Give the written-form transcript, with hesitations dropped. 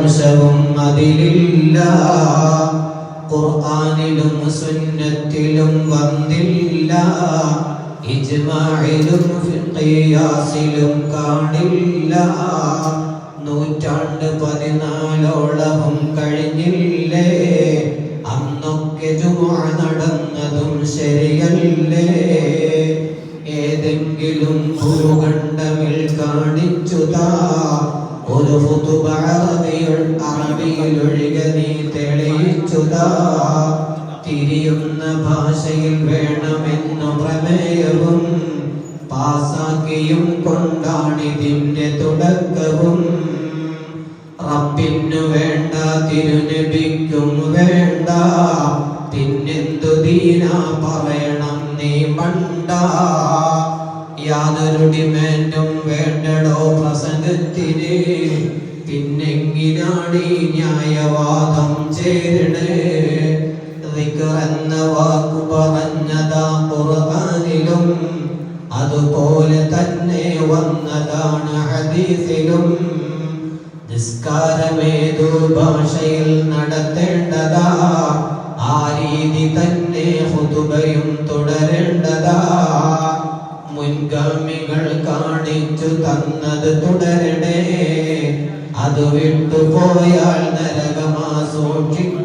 അംശവും അതിലില്ല. ഖുർആനിലും സുന്നത്തിലും വന്നില്ല. ഇജ്മാഇലും ഖിയാസിലും കാണില്ല. നൂറ്റാണ്ട് 14ഓളവും കഴിഞ്ഞില്ലേ, അന്നൊക്കെ ജുമുഅ നടന്നതും ശരിയല്ലേ? ഏതെങ്കിലും ഭൂഖണ്ഡമിൽ കാണിച്ചുതാ ഒരു ഖുതുബ അറബിയിലൊഴികെ നീ തെളിയിച്ചുതാ. തിരിയുന്ന ഭാഷയിൽ വേണമെന്നു പ്രമേയവും പാസാക്കിയും കൊണ്ടാണിതിന്റെ തുടക്കവും. റബ്ബിനു വേണ്ട, തിരുനബിക്കും വേണ്ട, പിന്നെന്തു ദീനാ പറയണം നീ മണ്ട. യാതൊരു ഡിമാൻഡും വേണ്ടടോ പ്രസംഗത്തിന്, പിന്നെങ്ങിനാണ് ഈ ന്യായവാദം ചേരണേ? ദിക്ർ എന്ന വാക്കു പറഞ്ഞതാ ഖുർആനിലും, അതുപോലെ തന്നെ വന്നതാണ് ഹദീസിലും. നിസ്കാരമേതു ഭാഷയിൽ നടത്തേണ്ടതാ, ആ രീതി തന്നെ ഖുതുബയും തുടരേണ്ടതാ. മുൻഗാമികൾ കാണിച്ചു തന്നത് തുടരണേ, അത് വിട്ടുപോയാൽ നരകമാ സൂക്ഷിക്കണം.